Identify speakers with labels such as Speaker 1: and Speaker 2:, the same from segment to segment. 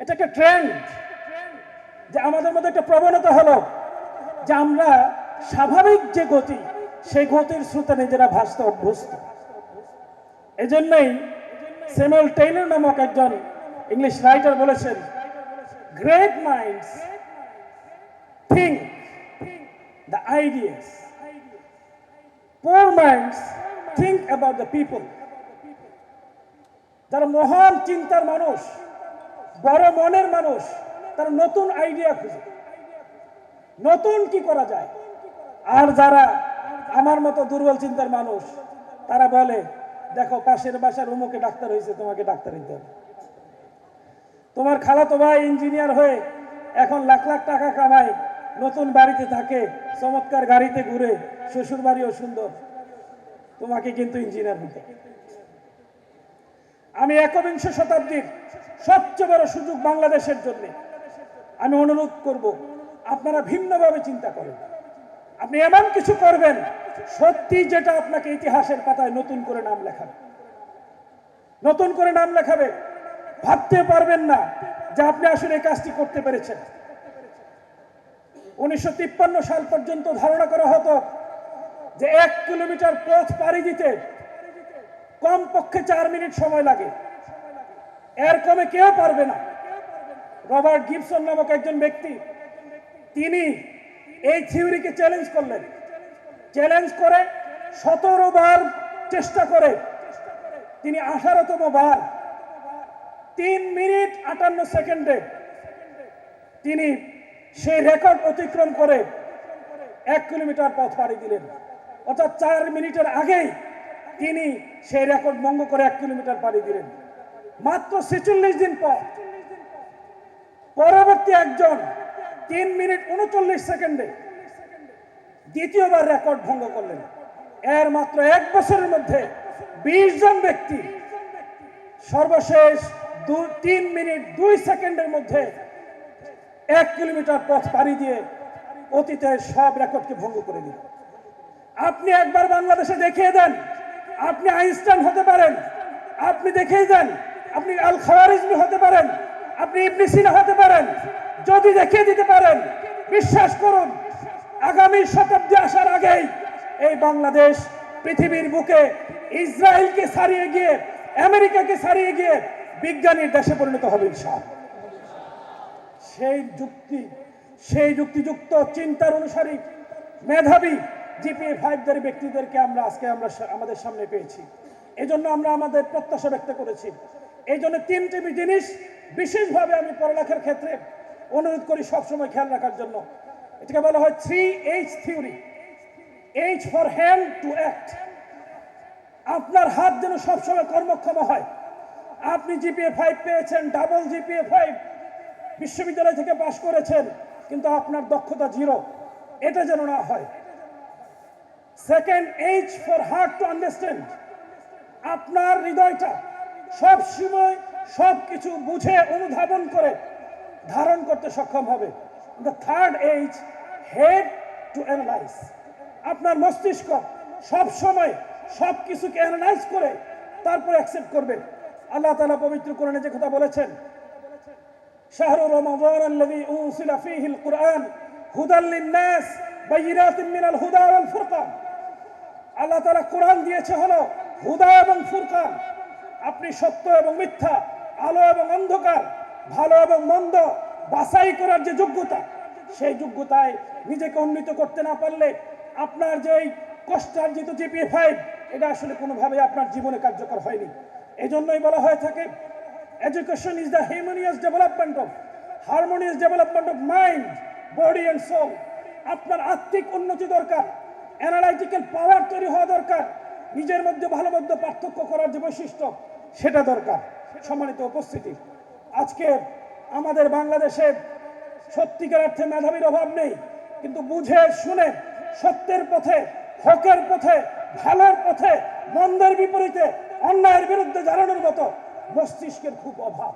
Speaker 1: এটা একটা ট্রেন্ড, যে আমাদের মধ্যে একটা প্রবণতা হলো যে আমরা স্বাভাবিক যে গতি, সেই গতির স্রোতে নিজেরা ভাসতে অভ্যস্ত। এজন্যই স্যামুয়েল টেইলর নামক একজন ইংলিশ রাইটার বলেছেন, great minds think the ideas, poor minds think about the people. যারা মহান চিন্তার মানুষ, বড় মনের মানুষ, তারা নতুন আইডিয়া খুঁজে, নতুন কি করা যায়। আর যারা আমার মতো দুর্বল চিন্তার মানুষ, তারা বলে, দেখো পাশের বাসার অমুকে ডাক্তার হয়েছে, তোমাকে ডাক্তার হইতে হবে। তোমার খালাতো ভাই ইঞ্জিনিয়ার হয়ে এখন লাখ লাখ টাকা কামায়, নতুন বাড়িতে থাকে, চমৎকার গাড়িতে ঘুরে, শ্বশুর বাড়িও সুন্দর, তোমাকে কিন্তু ইঞ্জিনিয়ার হইতে হবে। আমি একবিংশ শতাব্দীর সবচেয়ে বড় সুযোগ বাংলাদেশের জন্য আমি অনুরোধ করব, আপনারা ভিন্নভাবে চিন্তা করেন। আপনি এমন কিছু করবেন সত্যি যেটা আপনাকে ইতিহাসের পাতায় নতুন করে নাম লেখাবে, নতুন করে নাম লেখাবে। ভাবতে পারবেন না যে আপনি আসলে এই কাজটি করতে পেরেছেন। 1953 সাল পর্যন্ত ধারণা করা হতো যে 1 কিলোমিটার পথ পাড়ি দিতে কমপক্ষে 4 মিনিট সময় লাগে, এর কমে কেউ পারবে না। রবার্ট গিবসন নামক একজন ব্যক্তি, তিনি এই থিওরিকে চ্যালেঞ্জ করলেন। চ্যালেঞ্জ করে 17 বার চেষ্টা করে তিনি 18তম বার 3 মিনিট 58 সেকেন্ডে তিনি সেই রেকর্ড অতিক্রম করে 1 কিলোমিটার পথ পাড়ি দিলেন। অর্থাৎ 4 মিনিটের আগেই তিনি সেই রেকর্ড ভঙ্গ করে 1 কিলোমিটার পাড়ি দিলেন। মাত্র 46 দিন পর পরবর্তী একজন 3 মিনিট 39 সেকেন্ডে দ্বিতীয়বার রেকর্ড ভঙ্গ করলেন। এর মাত্র 1 বছরের মধ্যে 20 জন ব্যক্তি সর্বশেষ 3 মিনিট 2 সেকেন্ডের মধ্যে 1 কিলোমিটার পথ পাড়ি দিয়ে অতীতের সব রেকর্ডকে ভঙ্গ করে দিলেন। আপনি একবার বাংলাদেশে দেখিয়ে দেন আপনি আইনস্টাইন হতে পারেন, আপনি দেখিয়ে দেন আপনি আল খাওয়ারিজমি হতে পারেন, আপনি ইবনে সিনা হতে পারেন। যদি দেখিয়ে দিতে পারেন, বিশ্বাস করুন আগামী শতাব্দী আসার আগেই এই বাংলাদেশ পৃথিবীর বুকে ইসরায়েলকে ছাড়িয়ে গিয়ে, আমেরিকাকে ছাড়িয়ে গিয়ে বিজ্ঞানীর দেশে পরিণত হবে ইনশাআল্লাহ। সেই যুক্তিযুক্ত চিন্তার অনুসারী মেধাবী জিপিএ 5 ব্যক্তিদেরকে আমরা আজকে আমাদের সামনে পেয়েছি। এই জন্য আমরা আমাদের প্রত্যাশা ব্যক্ত করেছি। এই জন্য 3টি জিনিস বিশেষভাবে আমি পড়ালেখার ক্ষেত্রে অনুরোধ করি সবসময় খেয়াল রাখার জন্য। এটাকে বলা হয় 3H theory. H for hand to act. আপনার হাত যেন সবসময় কর্মক্ষম হয়। আপনি জিপিএ 5 পেয়েছেন, ডাবল জিপিএ 5, বিশ্ববিদ্যালয় থেকে পাশ করেছেন, কিন্তু আপনার দক্ষতা 0, এটা যেন না হয়। Second, H for heart to understand. আপনার হৃদয়টা সব সময় সবকিছু বুঝে অনুধাবন করে ধারণ করতে সক্ষম হবে। The third H, head to analyse. আপনার মস্তিষ্ক সব সময় সবকিছুকে অ্যানালাইজ করে তারপর অ্যাকসেপ্ট করবে। আল্লাহ তাআলা পবিত্র কোরআনে যে কথা বলেছেন, শাহরু রমাদান আল্লাযী উনজিলা ফীহিল কুরআন হুদাল লিন-নাস বাইয়িনাতিন মিনাল হুদা ওয়াল ফুরকান। আল্লাহ তাআলা কোরআন দিয়েছে হলো হুদা এবং ফুরকান। আপনি সত্য এবং মিথ্যা, আলো এবং অন্ধকার, ভালো এবং মন্দ বাছাই করার যে যোগ্যতা, সেই যোগ্যতায় নিজেকে উন্নীত করতে না পারলে আপনার যেই কষ্টার্জিত জিপিএ 5 এটা আসলে কোনোভাবে আপনার জীবনে কার্যকর হয়নি। এই জন্যই বলা হয়ে থাকে education is the harmonious development of mind, body and soul. আপনার আত্মিক উন্নতি দরকার, অ্যানালাইটিক্যাল পাওয়ার তৈরি হওয়া দরকার, নিজের মধ্যে ভালো মন্দ পার্থক্য করার যে বৈশিষ্ট্য সেটা দরকার। সম্মানিত উপস্থিতি, আজকে আমাদের বাংলাদেশে সত্যিকার অর্থে মেধাবীর অভাব নেই, কিন্তু বুঝে শুনে সত্যের পথে, হকের পথে, ভালোর পথে, মন্দের বিপরীতে, অন্যায়ের বিরুদ্ধে দাঁড়ানোর মতো মস্তিষ্কের খুব অভাব।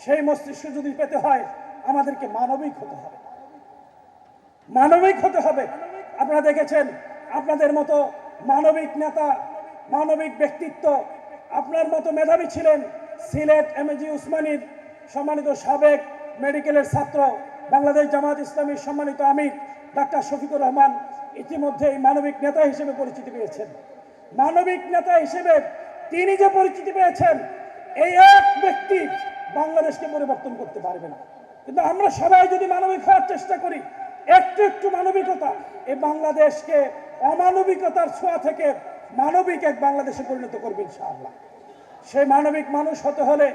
Speaker 1: সেই মস্তিষ্ক যদি পেতে হয় আমাদেরকে মানবিক হতে হবে, মানবিক হতে হবে। আপনারা দেখেছেন আপনাদের মতো মানবিক নেতা, মানবিক ব্যক্তিত্ব, আপনার মতো মেধাবী ছিলেন সিলেট এমএজি উসমানীর সম্মানিত সাবেক মেডিকেলের ছাত্র বাংলাদেশ জামাত ইসলামীর সম্মানিত আমির ডাক্তার শফিকুর রহমান ইতিমধ্যেই মানবিক নেতা হিসেবে পরিচিতি পেয়েছেন। মানবিক নেতা হিসেবে তিনি যে পরিচিতি পেয়েছেন, এই এক ব্যক্তি বাংলাদেশকে পরিবর্তন করতে পারবে না। কিন্তু আমরা সবাই যদি মানবিক হওয়ার চেষ্টা করি, একটু একটু মানবিকতা এই বাংলাদেশকে অমানবিকতার ছোঁয়া থেকে মানবিক এক বাংলাদেশে পরিণত করবে ইনশাআল্লাহ। সেই মানবিক মানুষ হতে হলে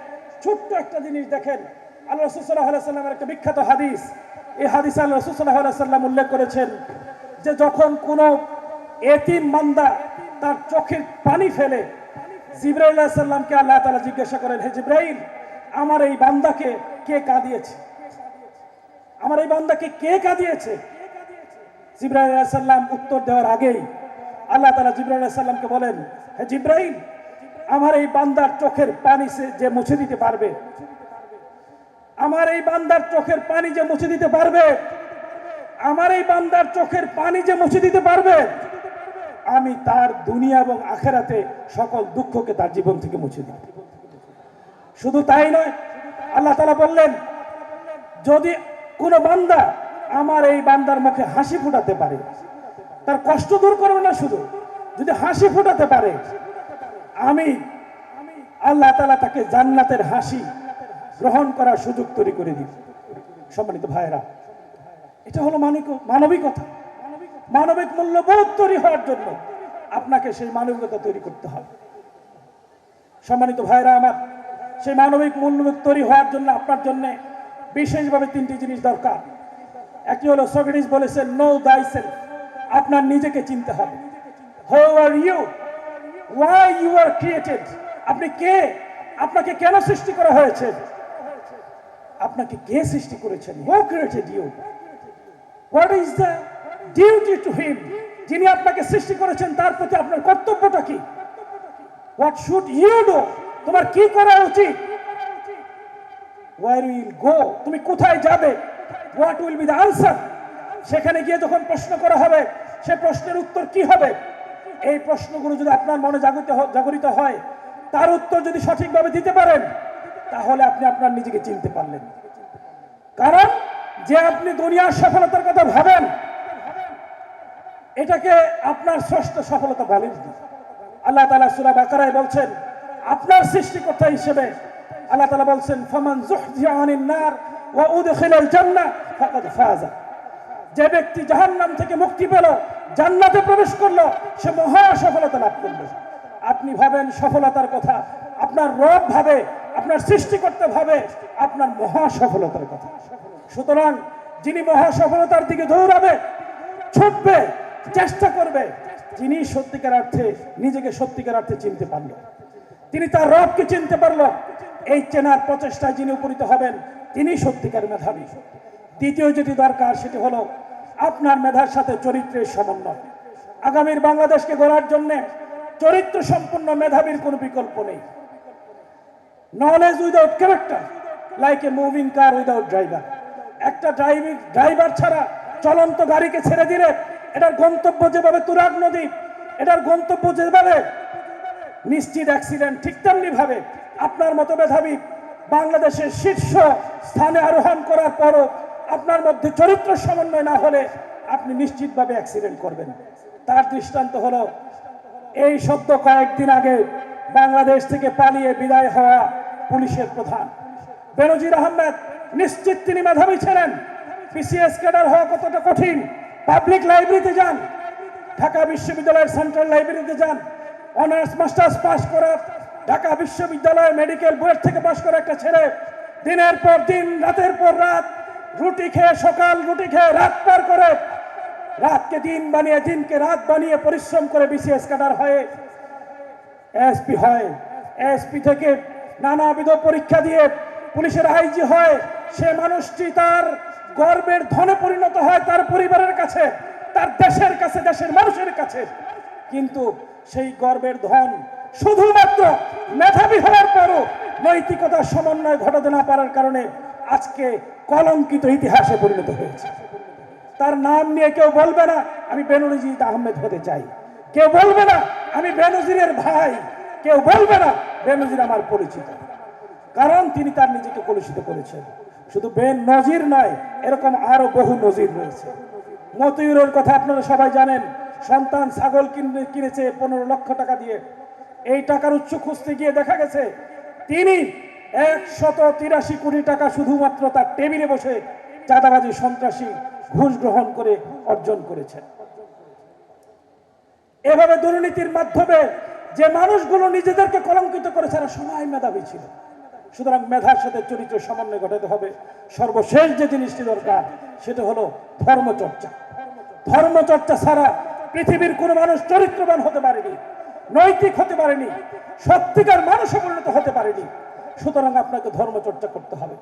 Speaker 1: ছোট্ট একটা জিনিস দেখেন, আল্লাহ রাসূল সাল্লাল্লাহু আলাইহি ওয়াসাল্লামের একটা বিখ্যাত হাদিস, এই হাদিসে আল্লাহ রাসূল সাল্লাল্লাহু আলাইহি ওয়াসাল্লাম উল্লেখ করেছেন যে যখন কোনো এতিম বান্দা তার চোখের পানি ফেলে, জিবরাইল আলাইহিস সালামকে আল্লাহ তাআলা জিজ্ঞাসা করেন, হে জিবরাইল, আমার এই বান্দাকে কে কাঁদিয়েছে? আমার এই বান্দাকে কে কাঁদিয়েছে? জিবরাইল আলাইহিস সালাম উত্তর দেওয়ার আগেই আল্লাহ তাআলা জিবরাইল আলাইহিস সালামকে বলেন, হে জিবরাইল, আমার এই বান্দার চোখের পানি যে মুছে দিতে পারবে, আমার এই বান্দার চোখের পানি যে মুছে দিতে পারবে, আমার এই বান্দার চোখের পানি যে মুছে দিতে পারবে, আমি তার দুনিয়া এবং আখেরাতে সকল দুঃখকে তার জীবন থেকে মুছে দিই। শুধু তাই নয়, আল্লাহ তাআলা বললেন, যদি কোনো বান্দা আমার এই বান্দার মুখে হাসি ফোটাতে পারে, তার কষ্ট দূর করবে না, শুধু যদি হাসি ফোটাতে পারে, আমি আল্লাহ তাআলা তাকে জান্নাতের হাসি গ্রহণ করার সুযোগ তৈরি করে দিই। সম্মানিত ভাইরা, এটা হলো মানবিকতা। মানবিক মূল্যবোধ তৈরি হওয়ার জন্য আপনাকে সেই মানবিকতা তৈরি করতে হবে। সম্মানিত ভাইরা আমার, সেই মানবিক মূল্যবোধ তৈরি হওয়ার জন্য আপনার জন্য বিশেষভাবে তিনটি জিনিস দরকার। একটি হলো সক্রেটিস বলেছেন, নো thyself, আপনার নিজেকে চিনতে হবে। Who are you, why you are created, আপনি কে, আপনাকে কেন সৃষ্টি করা হয়েছে, আপনাকে কে সৃষ্টি করেছেন, who created you, what is the duty to him, যিনি আপনাকে সৃষ্টি করেছেন তার প্রতি আপনার কর্তব্যটা কি, হোয়াট শুড ইউ ডু, তোমার কি করা উচিত, ওয়্যার উইল গো, তুমি কোথায় যাবে, what will be the answer, সেখানে গিয়ে যখন প্রশ্ন করা হবে সে প্রশ্নের উত্তর কি হবে। এই প্রশ্নগুলো যদি আপনার মনে জাগরিত হয়, তার উত্তর যদি সঠিকভাবে দিতে পারেন, তাহলে আপনি আপনার নিজেকে চিনতে পারলেন। কারণ যে আপনি দুনিয়ার সফলতার কথা ভাবেন, এটাকে আপনার ষষ্ঠ সফলতা বলেন। আল্লাহ তাআলা সূরা বাকারায় বলছেন, আপনার সৃষ্টিকর্তা হিসেবে আল্লাহ তাআলা বলছেন, ফামান যুহজিহা আনিন নার ওয়া উদখিলাল জান্নাহ ফাকাদ ফাযা, যে ব্যক্তি জাহান্নাম থেকে মুক্তি পেল, জান্নাতে প্রবেশ করলো, সে মহা সফলতা লাভ করবে। আপনি ভাবেন সফলতার কথা, আপনার রব ভাবে, আপনার সৃষ্টিকর্তা ভাবে আপনার মহা সফলতার কথা। সুতরাং যিনি মহা সফলতার দিকে দৌড়াবে, ছুটবে, চেষ্টা করবে, যিনি সত্যিকার অর্থে নিজেকে সত্যিকার অর্থে চিনতে পারলো, তিনি তার রবকে চিনতে পারলো, এই চেনার প্রচেষ্টায় যিনি উপনীত হবেন, তিনি সত্যিকার মেধাবী। দ্বিতীয় যেটি দরকার সেটি হলো আপনার মেধার সাথে চরিত্রের সমন্বয়। আগামীর বাংলাদেশকে গড়ার জন্য চরিত্র সম্পন্ন মেধাবীর কোনো বিকল্প নেই। Knowledge without character like a moving car without driver. একটা ড্রাইভার ছাড়া চলন্ত গাড়িকে ছেড়ে দিলে এটার গন্তব্য যেভাবে তুরাগ নদী, এটার গন্তব্য যেভাবে নিশ্চিত অ্যাক্সিডেন্ট, ঠিক তেমনি ভাবে আপনার মতো মেধাবী বাংলাদেশের শীর্ষ স্থানে আরোহণ করার পরও আপনার মধ্যে চরিত্র সমন্বয় না হলে আপনি নিশ্চিতভাবে অ্যাক্সিডেন্ট করবেন। তার দৃষ্টান্ত হলো এই সদ্য কয়েকদিন আগে বাংলাদেশ থেকে পালিয়ে বিদায় হওয়া পুলিশের প্রধান বেনজির আহমেদ। নিশ্চিত তিনি মেধাবী ছিলেন। পিসিএস ক্যাডার হওয়া কতটা কঠিন। পাবলিক লাইব্রেরিতে যান, ঢাকা বিশ্ববিদ্যালয়ের সেন্ট্রাল লাইব্রেরিতে যান, অনার্স মাস্টার্স পাস করা, ঢাকা বিশ্ববিদ্যালয়ের মেডিকেল বোর্ড থেকে পাস করা একটা ছেলে দিনের পর দিন, রাতের পর রাত, রুটি খেয়ে সকাল, রুটি খেয়ে রাত পার করে, রাতকে দিন বানিয়ে দিনকে রাত বানিয়ে পরিশ্রম করে বিসিএস ক্যাডার হয়ে এসপি হয়। এসপি থেকে নানাবিধ পরীক্ষা দিয়ে পুলিশের আইজি হয়। সে মানুষটি তার গর্বের ধনে পরিণত হয় তার পরিবারের কাছে, তার দেশের কাছে, দেশের মানুষের কাছে। কিন্তু সেই গর্বের ধন শুধুমাত্র মেধাবী হওয়ার পরও নৈতিকতার সমন্বয় ঘটাতে না পারার কারণে আজকে কলঙ্কিত ইতিহাসে পরিণত হয়েছে। তার নাম নিয়ে কেউ বলবে না আমি বেনজির আহমেদ হতে চাই, কেউ বলবে না আমি বেনজিরের ভাই, কেউ বলবে না বেনজির আমার পরিচিত। কারণ তিনি তার নিজেকে কলুষিত করেছেন। শুধু নজির নয়, এরকম আরো বহু নজির রয়েছে। মতিউরের কথা আপনারা সবাই জানেন। সন্তান ছাগল কিনেছে 15 লক্ষ টাকা দিয়ে। এই টাকার উৎস খুঁজতে গিয়ে দেখা গেছে তিনি 183 কোটি টাকা শুধুমাত্র তার টেবিলে বসে চাঁদাবাজি, সন্ত্রাসী, ঘুষ গ্রহণ করে অর্জন করেছেন। এভাবে দুর্নীতির মাধ্যমে যে মানুষগুলো নিজেদেরকে কলঙ্কিত করেছে তারা সবাই মেধাবী ছিল। সুতরাং মেধার সাথে চরিত্র সমন্বয় ঘটাতে হবে। সর্বশেষ যে জিনিসটি দরকার সেটা হলো ধর্মচর্চা। ধর্মচর্চা ছাড়া পৃথিবীর কোনো মানুষ চরিত্রবান হতে পারেনি, নৈতিক হতে পারেনি, সত্যিকার মানুষে পরিণত হতে পারেনি। সুতরাং আপনাকে ধর্মচর্চা করতে হবে।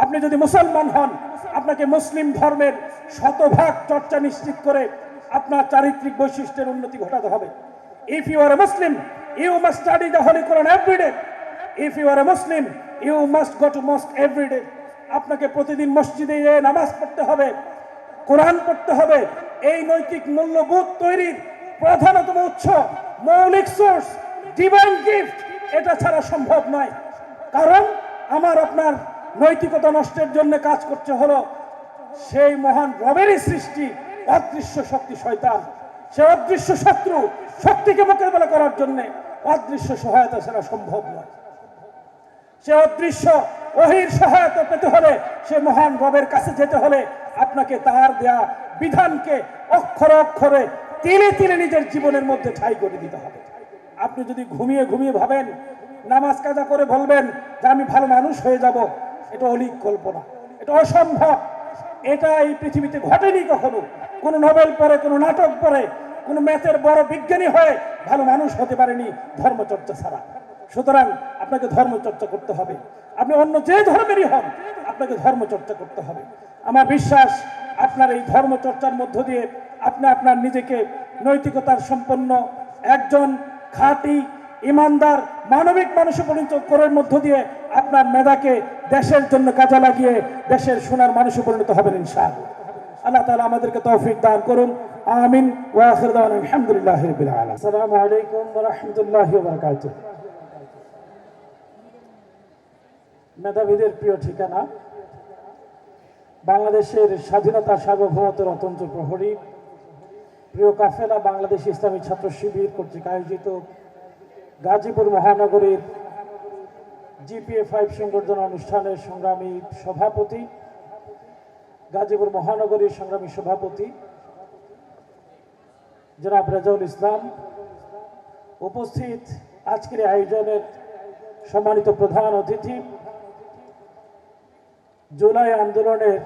Speaker 1: আপনি যদি মুসলমান হন, আপনাকে মুসলিম ধর্মের শতভাগ চর্চা নিশ্চিত করে আপনার চারিত্রিক বৈশিষ্ট্যের উন্নতি ঘটাতে হবে। If you are a Muslim, you must study the Holy Quran every day. If you are a Muslim, you must go to mosque every day. আপনাকে প্রতিদিন মসজিদে গিয়ে নামাজ পড়তে হবে, কোরআন পড়তে হবে। এই নৈতিক মূল্যবোধ তৈরির প্রধানতম উৎস, মৌলিক সোর্স, ডিভাইন গিফট, এটা ছাড়া সম্ভব নয়। কারণ আমার আপনার নৈতিকতা নষ্টের জন্য কাজ করছে হলো সেই মহান রবেরই সৃষ্টি অদৃশ্য শক্তি শয়তান। সে অদৃশ্য শত্রু শক্তিকে মোকাবেলা করার জন্য অদৃশ্য সহায়তা ছাড়া সম্ভব নয়। সে অদৃশ্য ওহীর সহায়তা পেতে হলে সে মহান রবের কাছে যেতে হলে আপনাকে তার দেয়া বিধানকে অক্ষরে অক্ষরে তিলে তিলে নিজের জীবনের মধ্যে ঠাঁই করে দিতে হবে। আপনি যদি ঘুমিয়ে ঘুমিয়ে ভাবেন, নামাজ কাজা করে বলবেন যে আমি ভালো মানুষ হয়ে যাব, এটা অলীক কল্পনা, এটা অসম্ভব। এটা এই পৃথিবীতে ঘটেনি কখনো। কোনো নোবেল পড়ে, কোনো নাটক পড়ে, কোনো ম্যাথের বড় বিজ্ঞানী হয়ে ভালো মানুষ হতে পারেনি ধর্মচর্চা ছাড়া। সুতরাং আপনাকে ধর্মচর্চা করতে হবে। আপনি অন্য যে ধর্মেরই হন, আপনাকে ধর্মচর্চা করতে হবে। আমার বিশ্বাস আপনার এই ধর্মচর্চার মধ্য দিয়ে আপনি আপনার নিজেকে নৈতিকতার সম্পন্ন একজন খাঁটি, ইমানদার, মানবিক মানুষে পরিণত করার মধ্য দিয়ে আপনার মেধাকে দেশের জন্য কাজে লাগিয়ে দেশের সোনার মানুষে পরিণত হবেন ইনশাআল্লাহ। আল্লাহ তাআলা আমাদেরকে তৌফিক দান করুন। আমিন। ওয়া আখিরু দাওয়ানা আলহামদুলিল্লাহি রাব্বিল আলামিন। আসসালামু আলাইকুম ওয়া রাহমাতুল্লাহি ওয়া বারাকাতুহু। মেধাবীদের প্রিয় ঠিকানা, বাংলাদেশের স্বাধীনতা, সার্বভৌমত্বের অতন্ত্র প্রহরী, প্রিয় কাফেলা বাংলাদেশ ইসলামী ছাত্র শিবির কর্তৃক আয়োজিত গাজীপুর মহানগরীর GPA-5 সংবর্ধনা অনুষ্ঠানের সংগ্রামী সভাপতি, গাজীপুর মহানগরীর সংগ্রামী সভাপতি জনাব রেজাউল ইসলাম, উপস্থিত আজকের আয়োজনের সম্মানিত প্রধান অতিথি, জুলাই আন্দোলনের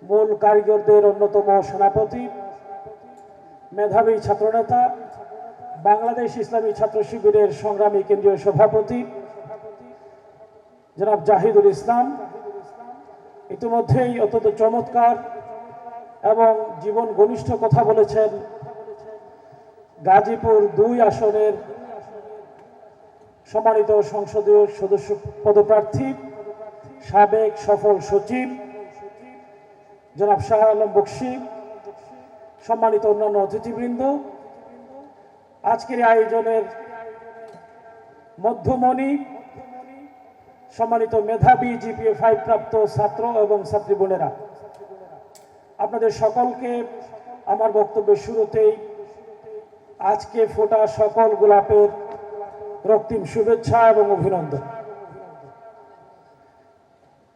Speaker 1: মূল কারিগরদের অন্যতম সেনাপতি, মেধাবী ছাত্রনেতা, বাংলাদেশ ইসলামী ছাত্র শিবিরের সংগ্রামী কেন্দ্রীয় সভাপতি জনাব জাহিদুল ইসলাম, ইতিমধ্যেই অত্যন্ত চমৎকার এবং জীবন ঘনিষ্ঠ কথা বলেছেন গাজীপুর 2 আসনের সম্মানিত সংসদীয় সদস্য পদপ্রার্থী, সাবেক সফল সচিব জনাব শাহ আলম বকশী, সম্মানিত অন্যান্য অতিথিবৃন্দ, আজকের আয়োজনের মধ্যমণি, সম্মানিত মেধাবী GPA-5 প্রাপ্ত ছাত্র এবং ছাত্রী বোনেরা, আপনাদের সকলকে আমার বক্তব্যের শুরুতেই আজকে ফোটা সকল গোলাপের রক্তিম শুভেচ্ছা এবং অভিনন্দন।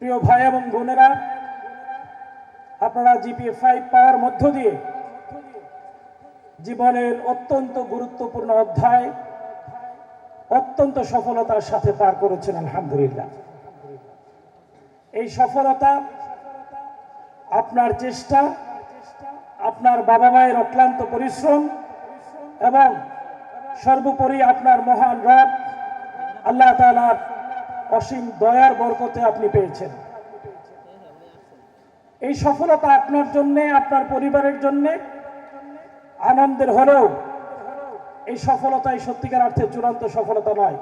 Speaker 1: প্রিয় ভাই এবং বোনেরা, আপনারা GPA-5 পাওয়ার মধ্য দিয়ে জীবনের অত্যন্ত গুরুত্বপূর্ণ অধ্যায় অত্যন্ত সফলতার সাথে পার করেছেন আলহামদুলিল্লাহ। এই সফলতা আপনার চেষ্টা, আপনার বাবা মায়ের অক্লান্ত পরিশ্রম এবং সর্বোপরি আপনার মহান রব আল্লাহ তাআলার অসীম দয়ার বরকতে আপনি পেয়েছেন। এই সফলতা আপনার জন্য, আপনার পরিবারের জন্য আনন্দের হলেও এই সফলতাই সত্যিকার অর্থে চূড়ান্ত সফলতা নয়।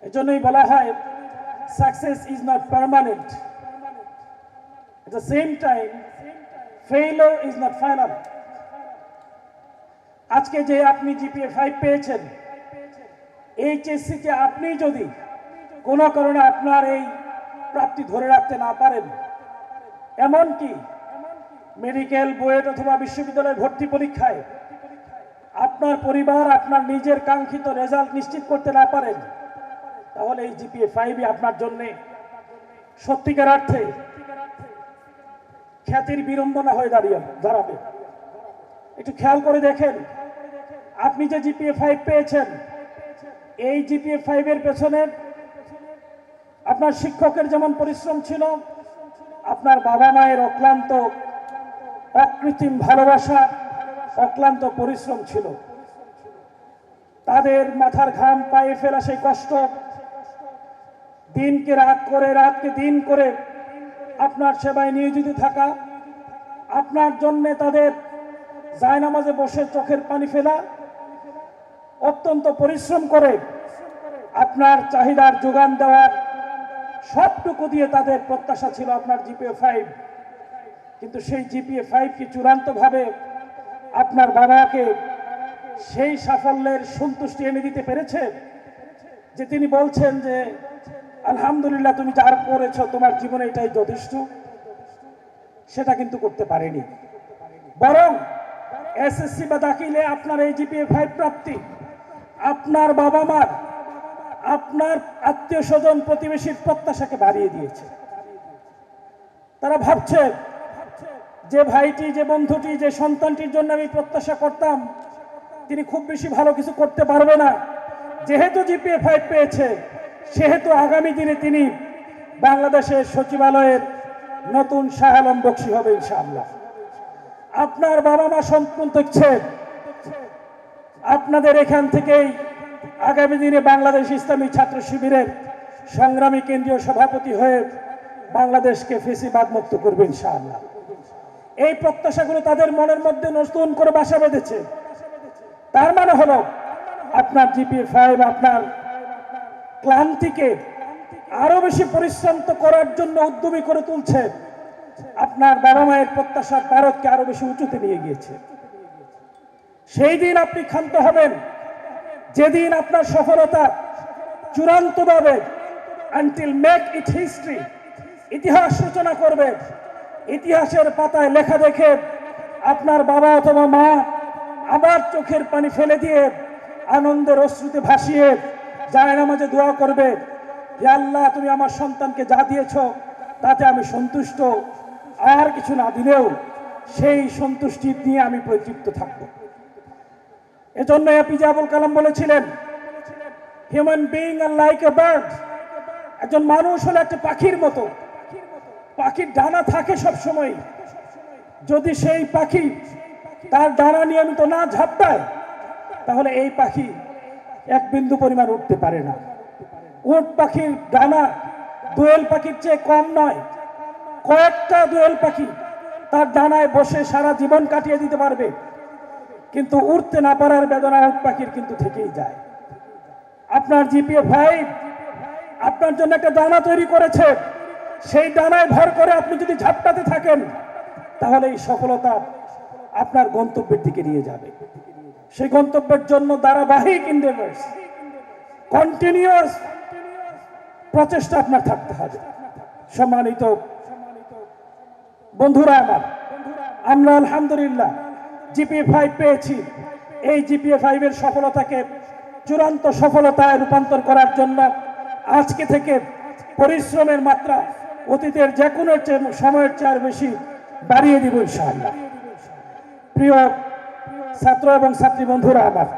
Speaker 1: এজন্যই বলা হয় success is not permanent, at the same time failure is not final. আজকে যে আপনি GPA-5 পেয়েছেন, এইচএসসিতে আপনি যদি কোনো কারণে আপনার এই প্রাপ্তি ধরে রাখতে না পারেন, এমনকি মেডিকেল, বুয়েট অথবা বিশ্ববিদ্যালয়ের ভর্তি পরীক্ষায় আপনার পরিবার আপনার নিজের কাঙ্ক্ষিত রেজাল্ট নিশ্চিত করতে না পারেন, তাহলে এই জিপিএ 5 আপনার জন্য সত্যিকার অর্থে খ্যাতির বিড়ম্বনা হয়ে দাঁড়াবে। একটু খেয়াল করে দেখেন, আপনি যে জিপিএ 5 পেয়েছেন, এই জিপিএ 5 এর পেছনে আপনার শিক্ষকের যেমন পরিশ্রম ছিল, আপনার বাবা মায়ের অক্লান্ত অকৃত্রিম ভালোবাসা, অক্লান্ত পরিশ্রম ছিল। তাদের মাথার ঘাম পায়ে ফেলা সেই কষ্ট, দিনকে রাত করে রাতকে দিন করে আপনার সেবায় নিয়োজিত থাকা, আপনার জন্য তাদের জায়নামাজে বসে চোখের পানি ফেলা, অত্যন্ত পরিশ্রম করে আপনার চাহিদার যোগান দেওয়ার সবটুকু দিয়ে তাদের প্রত্যাশা ছিল আপনার জিপিএ 5। কিন্তু সেই জিপিএ 5 কি চূড়ান্তভাবে আপনার বাবাকে সেই সাফল্যের সন্তুষ্টি এনে দিতে পেরেছে যে তিনি বলছেন যে আলহামদুলিল্লাহ, তুমি যা করেছো তোমার জীবনে এটাই যথেষ্ট? সেটা কিন্তু করতে পারেনি। বরং এসএসসি বা দাখিলে আপনার এই জিপিএ 5 প্রাপ্তি আপনার বাবা মার, আপনার আত্মীয় স্বজন প্রতিবেশীর প্রত্যাশাকে বাড়িয়ে দিয়েছে। তারা ভাবছে যে ভাইটি, যে বন্ধুটি, যে সন্তানটির জন্য আমি প্রত্যাশা করতাম তিনি খুব বেশি ভালো কিছু করতে পারবে না, যেহেতু জিপিএ 5 পেয়েছে সেহেতু আগামী দিনে তিনি বাংলাদেশের সচিবালয়ের নতুন শাহ আলম বকশী হবে ইনশাআল্লাহ। আপনার বাবা মা স্বপ্ন দেখছে আপনাদের এখান থেকেই আগামী দিনে বাংলাদেশ ইসলামী ছাত্র শিবিরের সংগ্রামী কেন্দ্রীয় সভাপতি হয়ে বাংলাদেশকে ফ্যাসিবাদ মুক্ত করবে ইনশাআল্লাহ। এই প্রত্যাশাগুলো তাদের মনের মধ্যে নতুন করে বাসা বেঁধেছে। তার মানে হলো আপনার জিপিএ 5 আপনার ক্লান্তিকে আরো বেশি পরিশ্রম করার জন্য উদ্যমী করে তুলছে, আপনার বাবা মায়ের প্রত্যাশার পারদকে আরো বেশি উঁচুতে নিয়ে গিয়েছে। সেই দিন আপনি ক্ষান্ত হবেন যেদিন আপনার সফলতা চূড়ান্তভাবে আনটিল মেক ইট হিস্ট্রি, ইতিহাস রচনা করবে। ইতিহাসের পাতায় লেখা দেখে আপনার বাবা অথবা মা আবার চোখের পানি ফেলে দিয়ে আনন্দের অশ্রুতে ভাসিয়ে জায়নামাজে দোয়া করবে, হে আল্লাহ, তুমি আমার সন্তানকে যা দিয়েছ তাতে আমি সন্তুষ্ট, আর কিছু না দিলেও সেই সন্তুষ্টি নিয়ে আমি পরিতৃপ্ত থাকব। এজন্য এপিজে আবুল কালাম বলেছিলেন, human being are like a bird, একজন মানুষ হলো একটা পাখির মতো। পাখির ডানা থাকে সব সময়, যদি সেই পাখি তার ডানা নিয়মিত না ঝাপটায় তাহলে এই পাখি এক বিন্দু পরিমাণ উঠতে পারে না। উট পাখির ডানা দোয়েল পাখির চেয়ে কম নয়। কয়েকটা দোয়েল পাখি তার ডানায় বসে সারা জীবন কাটিয়ে দিতে পারবে, কিন্তু উঠতে না পারার বেদনা উট পাখির কিন্তু থেকেই যায়। আপনার জিপিএ 5 আপনার জন্য একটা ডানা তৈরি করেছে। সেই ডানায় ভর করে আপনি যদি ঝাপটাতে থাকেন তাহলে এই সফলতা আপনার গন্তব্যের দিকে নিয়ে যাবে। সেই গন্তব্যের জন্য ধারাবাহিক এনডেভার্স, কন্টিনিউয়াস প্রচেষ্টা আপনার থাকতে হবে। সম্মানিত বন্ধুরা আমার, আমরা আলহামদুলিল্লাহ জিপিএ 5 পেয়েছি। এই জিপিএ 5 এর সফলতাকে চূড়ান্ত সফলতায় রূপান্তর করার জন্য আজকে থেকে পরিশ্রমের মাত্রা অতীতের যে কোনো সময়ের চেয়ে বেশি বাড়িয়ে দিব ইনশাআল্লাহ। প্রিয় ছাত্র এবং ছাত্রী বন্ধুরা আমার,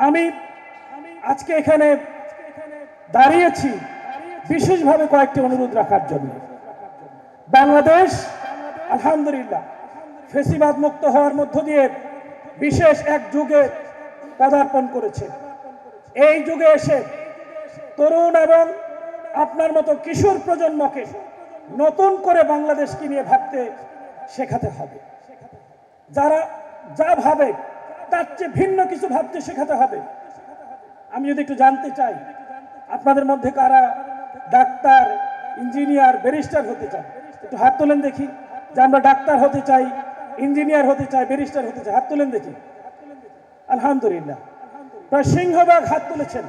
Speaker 1: আমি আজকে এখানে দাঁড়িয়েছি বিশেষভাবে কয়েকটি অনুরোধ রাখার জন্য। বাংলাদেশ আলহামদুলিল্লাহ ফ্যাসিবাদ মুক্ত হওয়ার মধ্য দিয়ে বিশেষ এক যুগে পদার্পণ করেছে। এই যুগে এসে তরুণ এবং আপনার মতো কিশোর প্রজন্মকে নতুন করে বাংলাদেশকে নিয়ে ভাবতে শেখাতে হবে। যারা যা ভাবে তার চেয়ে ভিন্ন কিছু ভাবতে শেখাতে হবে। আমি যদি একটু জানতে চাই, আপনাদের মধ্যে কারা ডাক্তার, ইঞ্জিনিয়ার, ব্যারিস্টার হতে চান? একটু হাত তোলেন দেখি, যে আমরা ডাক্তার হতে চাই, ইঞ্জিনিয়ার হতে চাই, ব্যারিস্টার হতে চাই। হাত তোলেন দেখি। আলহামদুলিল্লাহ। প্রায় সিংহভাগ হাত তুলেছেন।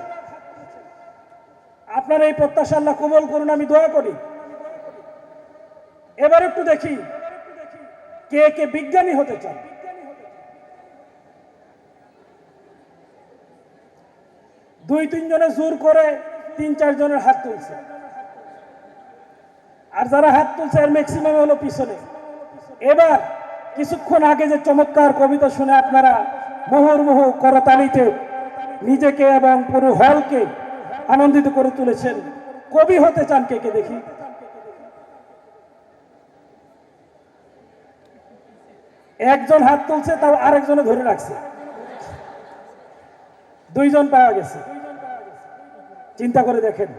Speaker 1: আপনার এই প্রত্যাশা আল্লাহ কবুল করুন, আমি দোয়া করি। এবার একটু দেখি কে কে বিজ্ঞানী হতে চান। দুই তিনজনে জোর করে 3-4 জনের হাত তুলছে, আর যারা হাত তুলছে এর ম্যাক্সিমাম হলো পিছনে। এবার কিছুক্ষণ আগে যে চমৎকার কবিতা শুনে আপনারা মুহুর্মুহু করতালিতে নিজেকে এবং পুরো হলকে আনন্দিত করে তুলেছেন, কবি হতে চান কে কে দেখি? একজন হাত তুলছে, তাও আরেকজনে ধরে রাখছে, 2 জন পাওয়া গেছে। চিন্তা করে দেখেন।